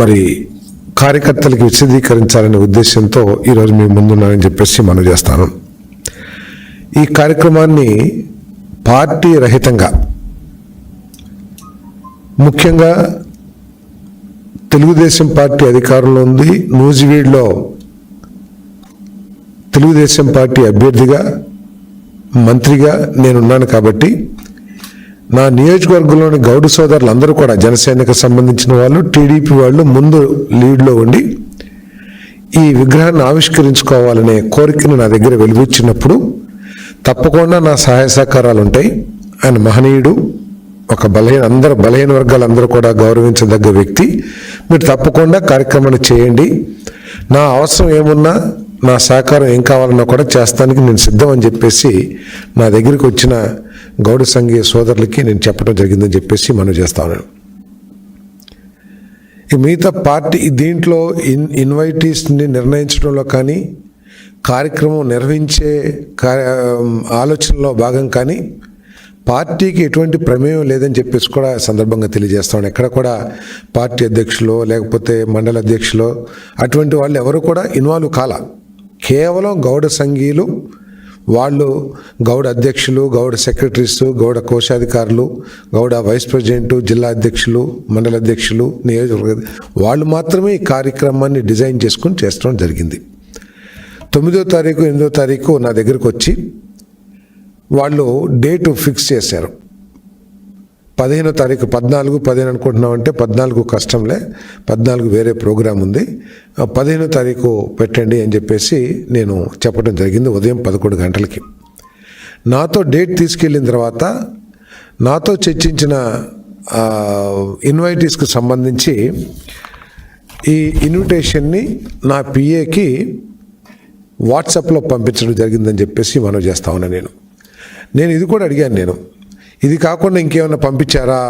మరి కార్యకర్తలకి విశదీకరించాలనే ఉద్దేశంతో ఈరోజు మీ ముందున్నానని చెప్పేసి మనం చేస్తాను. ఈ కార్యక్రమాన్ని పార్టీ రహితంగా, ముఖ్యంగా తెలుగుదేశం పార్టీ అధికారంలో ఉంది, నూజివీడులో తెలుగుదేశం పార్టీ అభ్యర్థిగా, మంత్రిగా నేనున్నాను కాబట్టి నా నియోజకవర్గంలోని గౌడ సోదరులు అందరూ కూడా జనసేనకు సంబంధించిన వాళ్ళు, టీడీపీ వాళ్ళు ముందు లీడ్లో ఉండి ఈ విగ్రహాన్ని ఆవిష్కరించుకోవాలనే కోరికను నా దగ్గర వెలువచ్చినప్పుడు తప్పకుండా నా సహాయ సహకారాలు ఉంటాయి. ఆయన మహనీయుడు, ఒక బలహీన వర్గాలందరూ కూడా గౌరవించదగ్గ వ్యక్తి. మీరు తప్పకుండా కార్యక్రమాన్ని చేయండి. నా అవసరం ఏమున్నా, నా సహకారం ఏం కావాలన్నా కూడా చేస్తానికి నేను సిద్ధం అని చెప్పేసి నా దగ్గరికి వచ్చిన గౌడ సంఘీయ సోదరులకి నేను చెప్పడం జరిగిందని చెప్పేసి మనం చేస్తా ఉన్నాను. మిగతా పార్టీ దీంట్లో ఇన్వైటీస్ని నిర్ణయించడంలో కానీ, కార్యక్రమం నిర్వహించే ఆలోచనలో భాగం కానీ పార్టీకి ఎటువంటి ప్రమేయం లేదని చెప్పేసి కూడా సందర్భంగా తెలియజేస్తాను. ఎక్కడ కూడా పార్టీ అధ్యక్షులు లేకపోతే మండల అధ్యక్షులు అటువంటి వాళ్ళు ఎవరు కూడా ఇన్వాల్వ్ కాల. కేవలం గౌడ సంఘీయులు, వాళ్ళు గౌడ అధ్యక్షులు, గౌడ సెక్రటరీస్, గౌడ కోశాధికారులు, గౌడ వైస్ ప్రెసిడెంట్, జిల్లా అధ్యక్షులు, మండల అధ్యక్షులు, నియోజకవర్గ వాళ్ళు మాత్రమే ఈ కార్యక్రమాన్ని డిజైన్ చేసుకుని చేస్తడం జరిగింది. 9వ తారీఖు 8వ తారీఖు నా దగ్గరకు వచ్చి వాళ్ళు డేటు ఫిక్స్ చేశారు. 15వ తారీఖు 14 అనుకుంటున్నామంటే 14 కష్టంలే, 14 వేరే ప్రోగ్రాం ఉంది, 15వ తారీఖు పెట్టండి అని చెప్పేసి నేను చెప్పడం జరిగింది ఉదయం 11 గంటలకి. నాతో డేట్ తీసుకెళ్ళిన తర్వాత నాతో చర్చించిన ఇన్వైటీస్కి సంబంధించి ఈ ఇన్విటేషన్ని నా పిఏకి వాట్సాప్లో పంపించడం జరిగిందని చెప్పేసి మనం చేస్తా ఉన్నా. నేను ఇది కూడా అడిగాను, ఇది కాకుండా ఇంకేమైనా పంపించారా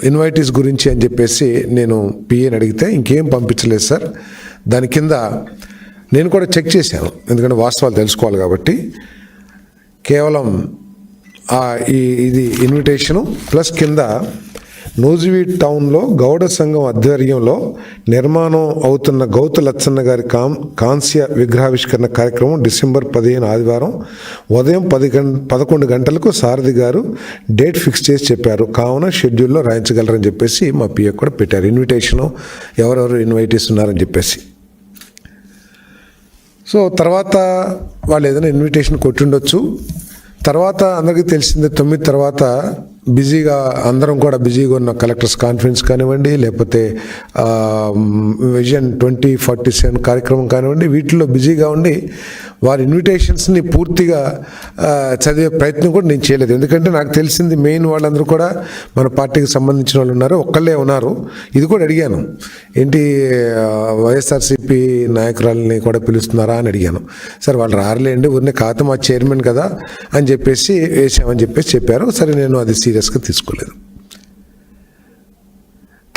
ఇన్వైటీస్ గురించి అని చెప్పేసి నేను పిఏని అడిగితే ఇంకేం పంపించలేదు సార్. దాని కింద నేను కూడా చెక్ చేశాను, ఎందుకంటే వాస్తవాలు తెలుసుకోవాలి కాబట్టి. కేవలం ఇది ఇన్విటేషను ప్లస్ కింద నూజివీడ్ టౌన్లో గౌడ సంఘం ఆధ్వర్యంలో నిర్మాణం అవుతున్న గౌతు లచ్చన్న గారి కాంస్య విగ్రహావిష్కరణ కార్యక్రమం డిసెంబర్ 15 ఆదివారం ఉదయం 11 గంటలకు సారథి గారు డేట్ ఫిక్స్ చేసి చెప్పారు, కావున షెడ్యూల్లో రాయించగలరని చెప్పేసి మా పిఏ కూడా పెట్టారు. ఇన్విటేషను ఎవరెవరు ఇన్వైటీస్ ఉన్నారని చెప్పేసి. సో తర్వాత వాళ్ళు ఏదైనా ఇన్విటేషన్ కొట్టుండొచ్చు. తర్వాత అందరికీ తెలిసిందే 9 తర్వాత బిజీగా అందరం కూడా బిజీగా ఉన్న కలెక్టర్స్ కాన్ఫరెన్స్ కానివ్వండి, లేకపోతే విజన్ 2047 కార్యక్రమం కానివ్వండి, వీటిల్లో బిజీగా ఉండి వారి ఇన్విటేషన్స్ని పూర్తిగా చదివే ప్రయత్నం కూడా నేను చేయలేదు. ఎందుకంటే నాకు తెలిసింది మెయిన్ వాళ్ళందరూ కూడా మన పార్టీకి సంబంధించిన వాళ్ళు ఉన్నారు, ఒక్కళ్ళే ఉన్నారు. ఇది కూడా అడిగాను, ఏంటి వైఎస్ఆర్సీపీ నాయకురాలని కూడా పిలుస్తున్నారా అని అడిగాను. సార్ వాళ్ళు రారులేండి, ఊరినే కాదు మా చైర్మన్ కదా అని చెప్పేసి వేసామని చెప్పేసి చెప్పారు. సరే, నేను అది సీరియస్గా తీసుకోలేదు.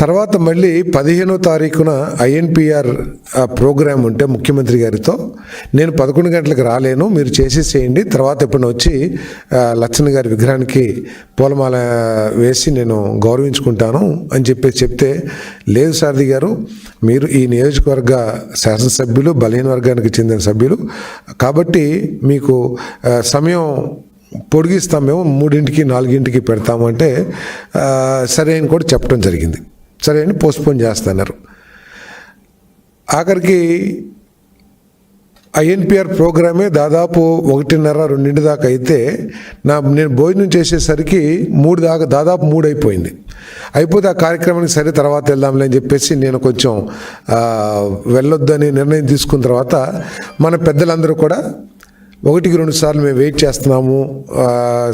తర్వాత మళ్ళీ 15వ తారీఖున ఐఎన్పిఆర్ ప్రోగ్రాం ఉంటే ముఖ్యమంత్రి గారితో, నేను 11 గంటలకు రాలేను, మీరు చేసేసేయండి, తర్వాత ఎప్పుడు వచ్చి లచ్చన్న గారి విగ్రహానికి పూలమాల వేసి నేను గౌరవించుకుంటాను అని చెప్పేసి చెప్తే, లేదు సారథి గారు, మీరు ఈ నియోజకవర్గ శాసనసభ్యులు, బలహీన వర్గానికి చెందిన సభ్యులు కాబట్టి మీకు సమయం పొడిగిస్తాం, మేము 3ంటికి 4ంటికి పెడతాము అంటే సరే అని కూడా చెప్పడం జరిగింది. సరే అని పోస్ట్పోన్ చేస్తున్నారు. ఆఖరికి ఐఎన్పిఆర్ ప్రోగ్రామే దాదాపు 1:30-2 దాకా అయితే నేను భోజనం చేసేసరికి 3 దాకా దాదాపు 3 అయిపోయింది. అయిపోతే ఆ కార్యక్రమానికి సరే తర్వాత వెళ్దాంలే అని చెప్పేసి నేను కొంచెం వెళ్ళొద్దని నిర్ణయం తీసుకున్న తర్వాత మన పెద్దలందరూ కూడా 1-2 సార్లు మేము వెయిట్ చేస్తున్నాము,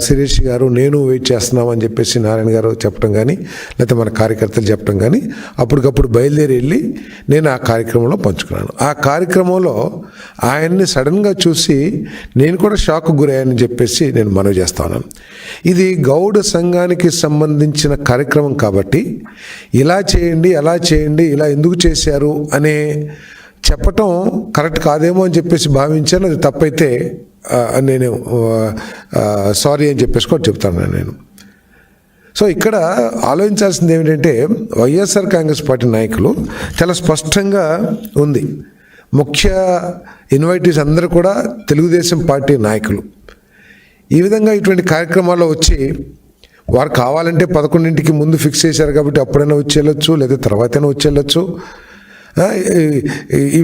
శిరీష్ గారు నేను వెయిట్ చేస్తున్నాము అని చెప్పేసి నారాయణ గారు చెప్పడం కానీ, లేకపోతే మన కార్యకర్తలు చెప్పడం కానీ, అప్పటికప్పుడు బయలుదేరి వెళ్ళి నేను ఆ కార్యక్రమంలో పంచుకున్నాను. ఆ కార్యక్రమంలో ఆయన్ని సడన్గా చూసి నేను కూడా షాక్కు గురయ్యానని చెప్పేసి నేను మనవి చేస్తా ఉన్నాను. ఇది గౌడ సంఘానికి సంబంధించిన కార్యక్రమం కాబట్టి ఇలా చేయండి, అలా చేయండి, ఇలా ఎందుకు చేశారు అనే చెప్పటం కరెక్ట్ కాదేమో అని చెప్పేసి భావించాను. అది తప్పైతే నేను సారీ అని చెప్పేసి కూడా చెప్తాను నేను. సో ఇక్కడ ఆలోచించాల్సింది ఏమిటంటే వైఎస్ఆర్ కాంగ్రెస్ పార్టీ నాయకులు చాలా స్పష్టంగా ఉంది. ముఖ్య ఇన్వైటీస్ అందరూ కూడా తెలుగుదేశం పార్టీ నాయకులు. ఈ విధంగా ఇటువంటి కార్యక్రమాల్లో వచ్చి వారు కావాలంటే 11ంటికి ముందు ఫిక్స్ చేశారు కాబట్టి అప్పుడైనా వచ్చి వెళ్ళొచ్చు, లేదా తర్వాతైనా వచ్చి వెళ్ళొచ్చు.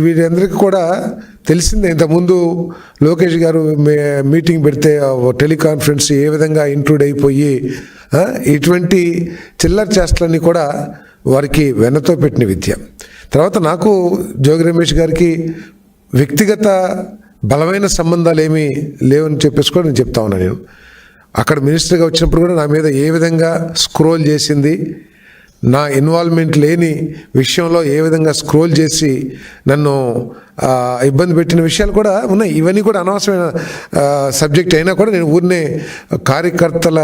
వీరందరికీ కూడా తెలిసిందే. ఇంతకుముందు లోకేష్ గారు మీటింగ్ పెడితే టెలికాన్ఫరెన్స్ ఏ విధంగా ఇంక్లూడ్ అయిపోయి ఇటువంటి చిల్లర చేష్టలన్నీ కూడా వారికి వెన్నతో పెట్టిన విద్య. తర్వాత నాకు జోగి రమేష్ గారికి వ్యక్తిగత బలమైన సంబంధాలు ఏమీ లేవని చెప్పేసి కూడా నేను చెప్తా ఉన్నాను. నేను అక్కడ మినిస్టర్గా వచ్చినప్పుడు కూడా నా మీద ఏ విధంగా స్క్రోల్ చేసింది, నా ఇన్వాల్వ్మెంట్ లేని విషయంలో ఏ విధంగా స్క్రోల్ చేసి నన్ను ఇబ్బంది పెట్టిన విషయాలు కూడా ఉన్నాయి. ఇవన్నీ కూడా అనవసరమైన సబ్జెక్ట్ అయినా కూడా నేను ఊరినే కార్యకర్తల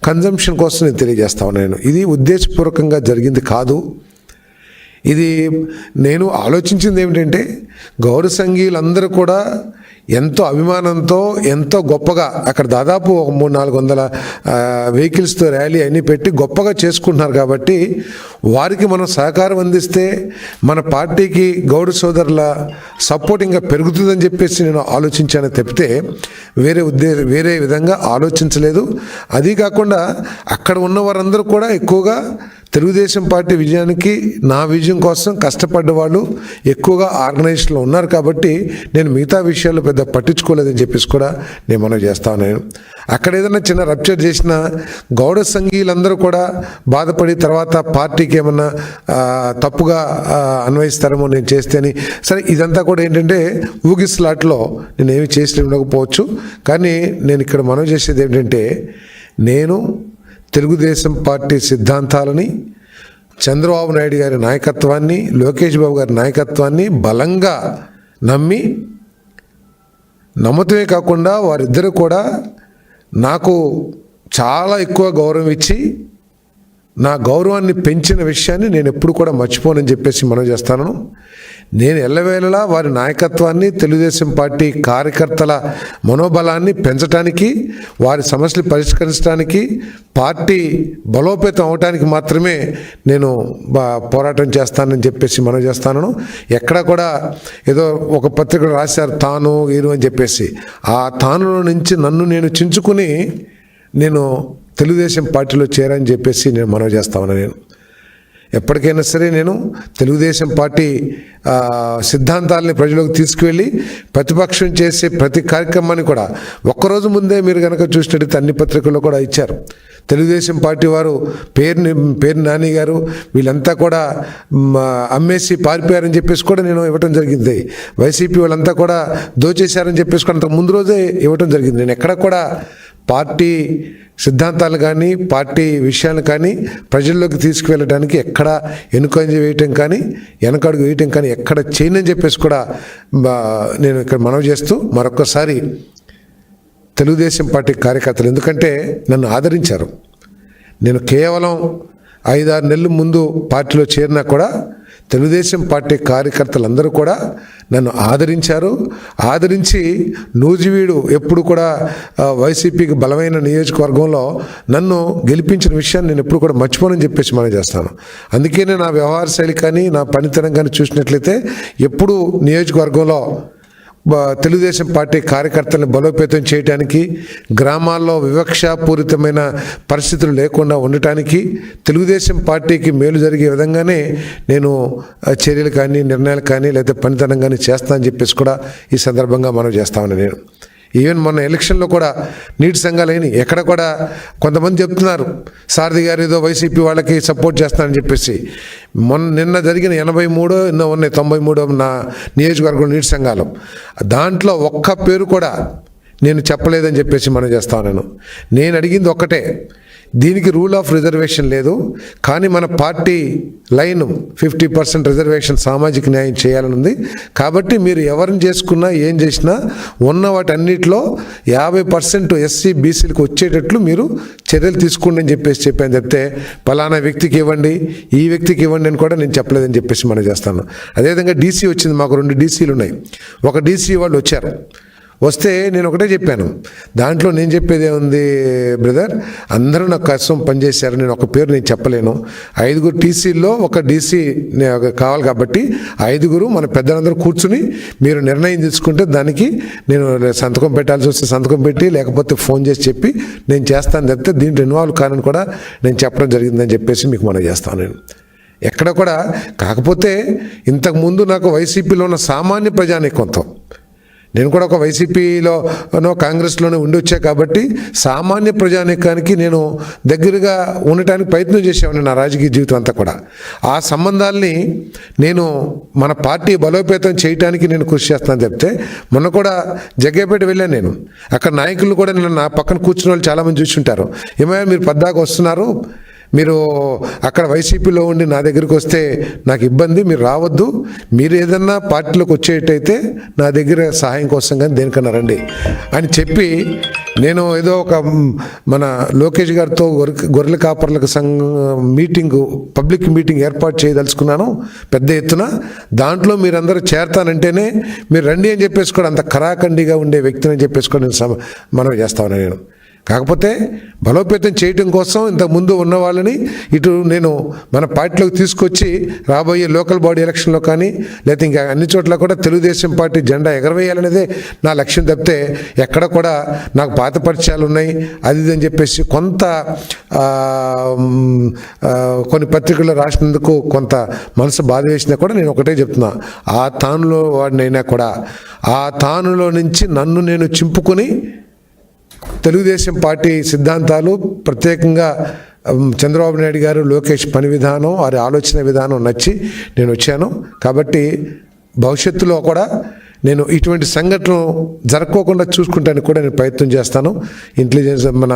కన్జంప్షన్ కోసం నేను తెలియజేస్తా ఉన్నాను. ఇది ఉద్దేశపూర్వకంగా జరిగింది కాదు. ఇది నేను ఆలోచించింది ఏమిటంటే గౌర సంఘీయులందరూ కూడా ఎంతో అభిమానంతో ఎంతో గొప్పగా అక్కడ దాదాపు 300-400 వెహికల్స్తో ర్యాలీ అన్నీ పెట్టి గొప్పగా చేసుకుంటున్నారు. కాబట్టి వారికి మనం సహకారం అందిస్తే మన పార్టీకి గౌడ సోదరుల సపోర్ట్ ఇంకా పెరుగుతుందని చెప్పేసి నేను ఆలోచించాను తప్పితే వేరే విధంగా ఆలోచించలేదు. అది కాకుండా అక్కడ ఉన్న వారందరూ కూడా ఎక్కువగా తెలుగుదేశం పార్టీ విజయానికి నా విజయం కోసం కష్టపడ్డ వాళ్ళు ఎక్కువగా ఆర్గనైజేషన్లో ఉన్నారు. కాబట్టి నేను మిగతా విషయాలు పెద్ద పట్టించుకోలేదని చెప్పేసి కూడా నేను మనవి చేస్తా ఉన్నాను. అక్కడ ఏదైనా చిన్న రప్చర్ చేసిన గౌడ సంఘీయులందరూ కూడా బాధపడి తర్వాత పార్టీకి ఏమన్నా తప్పుగా అన్వయిస్తారేమో నేను చేస్తేని. సరే, ఇదంతా కూడా ఏంటంటే ఊగిస్లాట్లో నేను ఏమి చేసి ఉండకపోవచ్చు. కానీ నేను ఇక్కడ మనవి చేసేది ఏంటంటే నేను తెలుగుదేశం పార్టీ సిద్ధాంతాలని, చంద్రబాబు నాయుడు గారి నాయకత్వాన్ని, లోకేష్ బాబు గారి నాయకత్వాన్ని బలంగా నమ్మటమే కాకుండా వారిద్దరూ కూడా నాకు చాలా ఎక్కువ గౌరవం ఇచ్చి నా గౌరవాన్ని పెంచిన విషయాన్ని నేను ఎప్పుడు కూడా మర్చిపోనని చెప్పేసి మనం చేస్తాను. నేను ఎల్లవేళలా వారి నాయకత్వాన్ని, తెలుగుదేశం పార్టీ కార్యకర్తల మనోబలాన్ని పెంచడానికి, వారి సమస్యలు పరిష్కరించడానికి, పార్టీ బలోపేతం అవడానికి మాత్రమే నేను పోరాటం చేస్తానని చెప్పేసి మనం చేస్తాను. ఎక్కడ కూడా ఏదో ఒక పత్రికలు రాశారు తాను వీరు అని చెప్పేసి, ఆ తానులో నుంచి నన్ను నేను చించుకుని నేను తెలుగుదేశం పార్టీలో చేరని చెప్పేసి నేను మనవి చేస్తా ఉన్నాను. నేను ఎప్పటికైనా సరే నేను తెలుగుదేశం పార్టీ సిద్ధాంతాలని ప్రజలకు తీసుకువెళ్ళి ప్రతిపక్షం చేసే ప్రతి కార్యక్రమాన్ని కూడా ఒక్కరోజు ముందే మీరు కనుక చూసినట్టయితే అన్ని పత్రికల్లో కూడా ఇచ్చారు. తెలుగుదేశం పార్టీ వారు పేరు నాని గారు వీళ్ళంతా కూడా అమ్మేసి పారిపోయారని చెప్పేసి కూడా నేను ఇవ్వటం జరిగింది. వైసీపీ వాళ్ళంతా కూడా దోచేశారని చెప్పేసి కూడా అంతకు ముందు రోజే ఇవ్వటం జరిగింది. నేను ఎక్కడ కూడా పార్టీ సిద్ధాంతాలు కానీ పార్టీ విషయాలు కానీ ప్రజల్లోకి తీసుకువెళ్ళడానికి ఎక్కడ వెనుకంజ వేయటం కానీ వెనకడుగు వేయటం కానీ ఎక్కడ చేయనని చెప్పేసి కూడా నేను ఇక్కడ మనవి చేస్తూ మరొకసారి తెలుగుదేశం పార్టీ కార్యకర్తలు ఎందుకంటే నన్ను ఆదరించారు. నేను కేవలం 5-6 నెలల ముందు పార్టీలో చేరినా కూడా తెలుగుదేశం పార్టీ కార్యకర్తలందరూ కూడా నన్ను ఆదరించి నూజివీడు ఎప్పుడు కూడా వైసీపీకి బలమైన నియోజకవర్గంలో నన్ను గెలిపించిన విషయాన్ని నేను ఎప్పుడు కూడా మర్చిపోనని చెప్పేసి మనం చేస్తాను. అందుకనే నా వ్యవహార శైలి కానీ నా పనితనం కానీ చూసినట్లయితే ఎప్పుడు నియోజకవర్గంలో తెలుగుదేశం పార్టీ కార్యకర్తలను బలోపేతం చేయడానికి, గ్రామాల్లో వివక్షాపూరితమైన పరిస్థితులు లేకుండా ఉండటానికి, తెలుగుదేశం పార్టీకి మేలు జరిగే విధంగానే నేను చర్యలు కానీ నిర్ణయాలు కానీ లేదా పనితనం కానీ చేస్తానని చెప్పేసి కూడా ఈ సందర్భంగా మనం చేస్తామని నేను ఈవెన్ మొన్న ఎలక్షన్లో కూడా నీటి సంఘాలని ఎక్కడ కూడా కొంతమంది చెప్తున్నారు సారథి గారు ఏదో వైసీపీ వాళ్ళకి సపోర్ట్ చేస్తానని చెప్పేసి. నిన్న జరిగిన 83 ఎన్నో ఉన్నాయి 93 నా నియోజకవర్గం నీటి సంఘాలు, దాంట్లో ఒక్క పేరు కూడా నేను చెప్పలేదని చెప్పేసి మనం చేస్తా ఉన్నాను. నేను అడిగింది ఒక్కటే, దీనికి రూల్ ఆఫ్ రిజర్వేషన్ లేదు, కానీ మన పార్టీ లైన్ 50% రిజర్వేషన్ సామాజిక న్యాయం చేయాలని ఉంది. కాబట్టి మీరు ఎవరిని చేసుకున్నా ఏం చేసినా ఉన్న వాటన్నిటిలో 50% ఎస్సీ బీసీలకు వచ్చేటట్లు మీరు చర్యలు తీసుకోండి అని చెప్పేసి చెప్పాను. చెప్తే పలానా వ్యక్తికి ఇవ్వండి, ఈ వ్యక్తికి ఇవ్వండి అని కూడా నేను చెప్పలేదని చెప్పేసి మనం చేస్తాను. అదేవిధంగా డీసీ వచ్చింది, మాకు 2 డీసీలు ఉన్నాయి. ఒక డీసీ వాళ్ళు వచ్చారు, వస్తే నేను ఒకటే చెప్పాను, దాంట్లో నేను చెప్పేది ఏముంది బ్రదర్, అందరూ నాకు కష్టం పనిచేశారు, నేను ఒక పేరు నేను చెప్పలేను. 5 టీసీల్లో ఒక డీసీ కావాలి కాబట్టి 5 మన పెద్దలందరూ కూర్చుని మీరు నిర్ణయం తీసుకుంటే దానికి నేను సంతకం పెట్టాల్సి వస్తే సంతకం పెట్టి, లేకపోతే ఫోన్ చేసి చెప్పి నేను చేస్తాను తప్పితే దీంట్లో ఇన్వాల్వ్ కానని కూడా నేను చెప్పడం జరిగిందని చెప్పేసి మీకు మనం చేస్తాను. నేను ఎక్కడ కూడా, కాకపోతే ఇంతకుముందు నాకు వైసీపీలో ఉన్న సామాన్య ప్రజానీకంతో, నేను కూడా ఒక వైసీపీలోనో కాంగ్రెస్లోనే ఉండి వచ్చా కాబట్టి సామాన్య ప్రజానీకానికి నేను దగ్గరగా ఉండటానికి ప్రయత్నం చేసేవాడిని నా రాజకీయ జీవితం అంతా కూడా. ఆ సంబంధాల్ని నేను మన పార్టీ బలోపేతం చేయడానికి నేను కృషి చేస్తాను చెప్తే, మొన్న కూడా జగ్గేపేట వెళ్ళాను నేను. అక్కడ నాయకులు కూడా నేను నా పక్కన కూర్చున్న వాళ్ళు చాలామంది చూసుంటారు. ఏమైనా మీరు పద్దాకా వస్తున్నారు, మీరు అక్కడ వైసీపీలో ఉండి నా దగ్గరికి వస్తే నాకు ఇబ్బంది, మీరు రావద్దు, మీరు ఏదన్నా పార్టీలోకి వచ్చేటైతే నా దగ్గర సహాయం కోసం కానీ దేనికన్నా రండి అని చెప్పి, నేను ఏదో ఒక మన లోకేష్ గారితో గొర్రెల కాపర్లకు మీటింగు, పబ్లిక్ మీటింగ్ ఏర్పాటు చేయదలుచుకున్నాను పెద్ద ఎత్తున. దాంట్లో మీరందరూ చేరతానంటేనే మీరు రండి అని చెప్పేసి కూడా, అంత ఖరాఖండిగా ఉండే వ్యక్తిని అని చెప్పేసి కూడా నేను మనం చేస్తాను నేను. కాకపోతే బలోపేతం చేయడం కోసం ఇంతకుముందు ఉన్న వాళ్ళని ఇటు నేను మన పార్టీలోకి తీసుకొచ్చి రాబోయే లోకల్ బాడీ ఎలక్షన్లో కానీ లేకపోతే ఇంకా అన్ని చోట్ల కూడా తెలుగుదేశం పార్టీ జెండా ఎగరవేయాలనేదే నా లక్ష్యం తప్పితే, ఎక్కడ కూడా నాకు పాత పరిచయాలు ఉన్నాయి అది అని చెప్పేసి కొన్ని పత్రికల్లో రాసినందుకు కొంత మనసు బాధ వేసినా కూడా నేను ఒకటే చెప్తున్నా, ఆ తానులో వాడినైనా కూడా ఆ తానులో నుంచి నన్ను నేను చింపుకొని తెలుగుదేశం పార్టీ సిద్ధాంతాలు, ప్రత్యేకంగా చంద్రబాబు నాయుడు గారు లోకేష్ పని విధానం, వారి ఆలోచన విధానం నచ్చి నేను వచ్చాను. కాబట్టి భవిష్యత్తులో కూడా నేను ఇటువంటి సంఘటనలు జరగకోకుండా చూసుకుంటానికి కూడా నేను ప్రయత్నం చేస్తాను. మన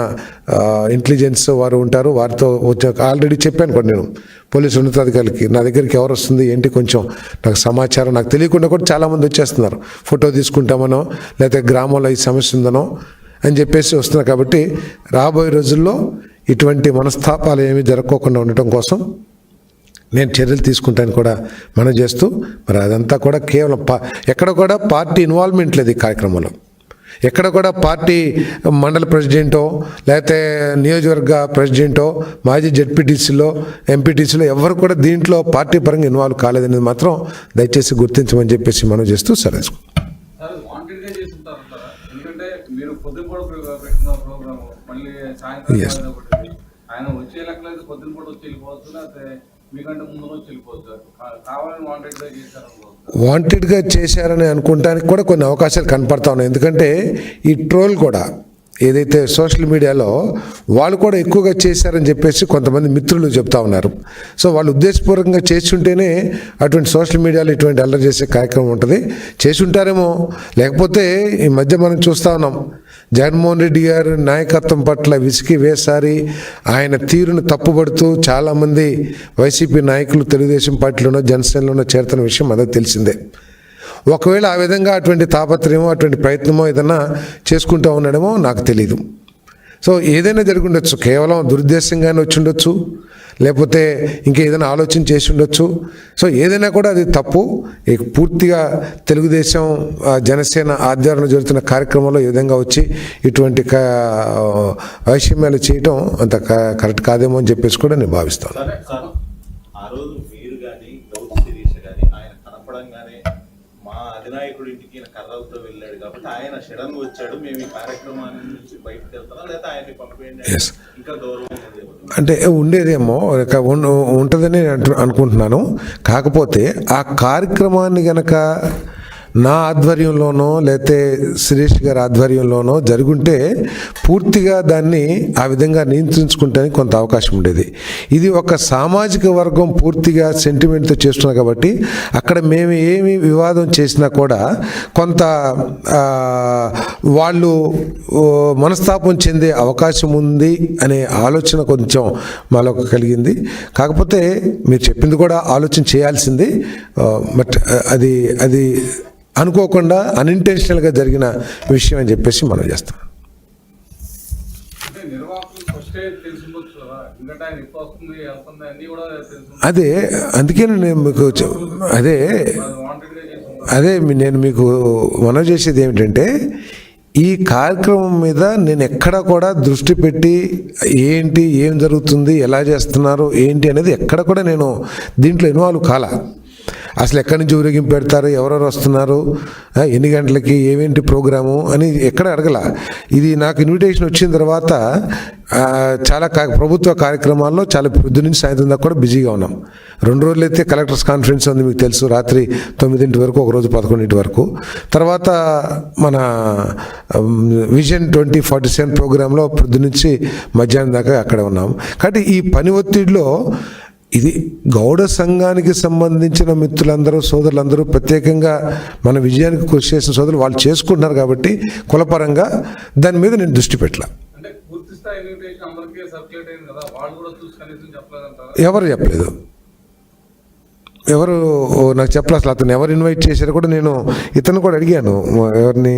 ఇంటెలిజెన్స్ వారు ఉంటారు, వారితో ఆల్రెడీ చెప్పాను కూడా నేను పోలీసు ఉన్నతాధికారులకి, నా దగ్గరికి ఎవరు వస్తుంది ఏంటి కొంచెం నాకు సమాచారం, నాకు తెలియకుండా కూడా చాలామంది వచ్చేస్తున్నారు, ఫోటో తీసుకుంటామనో లేకపోతే గ్రామంలో ఈ సమస్య ఉందనో అని చెప్పేసి వస్తున్నారు. కాబట్టి రాబోయే రోజుల్లో ఇటువంటి మనస్తాపాలు ఏమీ జరగకోకుండా ఉండటం కోసం నేను చర్యలు తీసుకుంటాను కూడా మనం చేస్తూ, మరి అదంతా కూడా కేవలం ఎక్కడ కూడా పార్టీ ఇన్వాల్వ్మెంట్ లేదు ఈ కార్యక్రమంలో. ఎక్కడ కూడా పార్టీ మండల ప్రెసిడెంటో లేకపోతే నియోజకవర్గ ప్రెసిడెంటో మాజీ జెడ్పీటీసీలో ఎంపీటీసీలో ఎవరు కూడా దీంట్లో పార్టీ పరంగా ఇన్వాల్వ్ కాలేదనేది మాత్రం దయచేసి గుర్తించమని చెప్పేసి మనం చేస్తూ సరే. మీరు పొద్దుపూట పెట్టిన ప్రోగ్రామ్ మళ్ళీ సాయంత్రం ఆయన వచ్చే లెక్కలేదు, పొద్దుపూట వచ్చి వెళ్ళిపోవచ్చు, లేకపోతే మీకంటే ముందు వచ్చి వెళ్ళిపోవచ్చు, కావాలని వాంటెడ్గా చేశారని అనుకోవడానికి కూడా కొన్ని అవకాశాలు కనపడతా ఉన్నాయి. ఎందుకంటే ఈ ట్రోల్ కూడా ఏదైతే సోషల్ మీడియాలో వాళ్ళు కూడా ఎక్కువగా చేశారని చెప్పేసి కొంతమంది మిత్రులు చెప్తా ఉన్నారు. సో వాళ్ళు ఉద్దేశపూర్వకంగా చేస్తుంటేనే అటువంటి సోషల్ మీడియాలో ఇటువంటి అల్లరి చేసే కార్యక్రమం ఉంటుంది. చేసి ఉంటారేమో, లేకపోతే ఈ మధ్య మనం చూస్తూ ఉన్నాం జగన్మోహన్ రెడ్డి గారి నాయకత్వం పట్ల విసిగి వేసారి ఆయన తీరును తప్పుపడుతూ చాలామంది వైసీపీ నాయకులు తెలుగుదేశం పార్టీలోనో జనసేనలోనో చేరుతున్న విషయం మనకు తెలిసిందే. ఒకవేళ ఆ విధంగా అటువంటి తాపత్రయమో అటువంటి ప్రయత్నమో ఏదైనా చేసుకుంటూ ఉండడమో నాకు తెలీదు. సో ఏదైనా జరిగి ఉండొచ్చు, కేవలం దురుద్దేశంగానే వచ్చి ఉండొచ్చు, లేకపోతే ఇంకేదైనా ఆలోచన చేసి ఉండొచ్చు. సో ఏదైనా కూడా అది తప్పు. పూర్తిగా తెలుగుదేశం జనసేన ఆధ్వర్యంలో జరుగుతున్న కార్యక్రమంలో ఈ విధంగా వచ్చి ఇటువంటి వైషమ్యాలు చేయటం అంత కరెక్ట్ కాదేమో అని చెప్పేసి కూడా నేను భావిస్తాను. అధినాయకుడి ఇంటికి కర్రలతో వెళ్ళాడు కాబట్టి ఆయన సడన్ వచ్చాడు, మేము ఈ కార్యక్రమాన్ని నుంచి బయటకు వెళ్తున్నాం, లేదా ఆయన్ని పంపేయండి ఇంకా గౌరవం అంటే ఉండేదేమో ఉంటుందని అనుకుంటున్నాను. కాకపోతే ఆ కార్యక్రమాన్ని గనక నా ఆధ్వర్యంలోనో లేకపోతే సురేష్ గారి ఆధ్వర్యంలోనో జరుగుంటే పూర్తిగా దాన్ని ఆ విధంగా నియంత్రించుకుంటానికి కొంత అవకాశం ఉండేది. ఇది ఒక సామాజిక వర్గం పూర్తిగా సెంటిమెంట్తో చేస్తున్నారు కాబట్టి అక్కడ మేము ఏమి వివాదం చేసినా కూడా కొంత వాళ్ళు మనస్తాపం చెందే అవకాశం ఉంది అనే ఆలోచన కొంచెం మాలో కలిగింది. కాకపోతే మీరు చెప్పింది కూడా ఆలోచన చేయాల్సింది, బట్ అది అనుకోకుండా అన్ఇంటెన్షనల్గా జరిగిన విషయం అని చెప్పేసి మనం చేస్తాం. అదే అందుకే నేను మీకు అదే అదే నేను మీకు మనవి చేసేది ఏమిటంటే ఈ కార్యక్రమం మీద నేను ఎక్కడ కూడా దృష్టి పెట్టి ఏంటి ఏం జరుగుతుంది ఎలా చేస్తున్నారు ఏంటి అనేది ఎక్కడ కూడా నేను దీంట్లో ఇన్వాల్వ్ కాల. అసలు ఎక్కడి నుంచి ఊరేగింపు పెడతారు, ఎవరెవరు వస్తున్నారు, ఎన్ని గంటలకి, ఏమేంటి ప్రోగ్రాము అని ఎక్కడ అడగల. ఇది నాకు ఇన్విటేషన్ వచ్చిన తర్వాత చాలా ప్రభుత్వ కార్యక్రమాల్లో చాలా పొద్దు నుంచి సాయంత్రం దాకా కూడా బిజీగా ఉన్నాం. 2 రోజులు అయితే కలెక్టర్స్ కాన్ఫరెన్స్ ఉంది, మీకు తెలుసు, రాత్రి 9 వరకు, ఒకరోజు 11 వరకు. తర్వాత మన విజన్ 2047 ప్రోగ్రాంలో పొద్దు నుంచి మధ్యాహ్నం దాకా అక్కడ ఉన్నాం. కాబట్టి ఈ పని ఒత్తిడిలో ఇది గౌడ సంఘానికి సంబంధించిన మిత్రులందరూ, సోదరులందరూ, ప్రత్యేకంగా మన విజయానికి కృషి చేసిన సోదరులు వాళ్ళు చేసుకుంటున్నారు కాబట్టి కులపరంగా దాని మీద నేను దృష్టి పెట్టాల. అంటే పూర్తి స్థాయి ఇన్విటేషన్ అందరికీ సర్క్యులేట్ అయింది కదా, వాళ్ళు కూడా చూసి కనీసం చెప్పలేదంటారా? ఎవరు చెప్పలేదు, ఎవరు నాకు చెప్పలేదు. అసలు అతను ఎవరు ఇన్వైట్ చేశారో కూడా నేను ఇతను కూడా అడిగాను, ఎవరిని,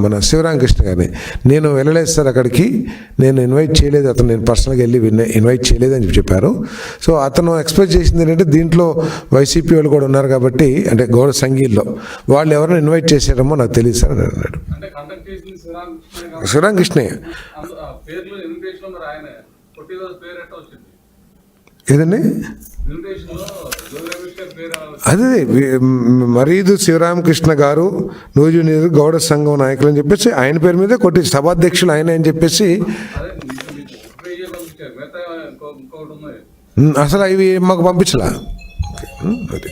మన శివరామకృష్ణ గారిని. నేను వెళ్ళలేదు సార్ అక్కడికి, నేను ఇన్వైట్ చేయలేదు, అతను నేను పర్సనల్గా వెళ్ళి ఇన్వైట్ చేయలేదు అని చెప్పారు. సో అతను ఎక్స్పెక్ట్ చేసింది ఏంటంటే దీంట్లో వైసీపీ వాళ్ళు కూడా ఉన్నారు కాబట్టి, అంటే గౌడ సంఘీల్లో వాళ్ళు ఎవరైనా ఇన్వైట్ చేశారేమో నాకు తెలియదు సార్ అని అన్నాడు. అంటే కండక్ట్ చేసింది శివరామకృష్ణే. పేర్లు ఇన్విటేషన్ మరి ఆయన పుట్టినరోజు పేరు ఎట్లా వచ్చింది ఏదండి? ఇన్విటేషన్ లో అదే మరీదు శివరామకృష్ణ గారు నూజివీడు గౌడ సంఘం నాయకులు అని చెప్పేసి ఆయన పేరు మీదే కొట్టి సభాధ్యక్షులు ఆయన అని చెప్పేసి, అసలు అవి మాకు పంపించలా. అది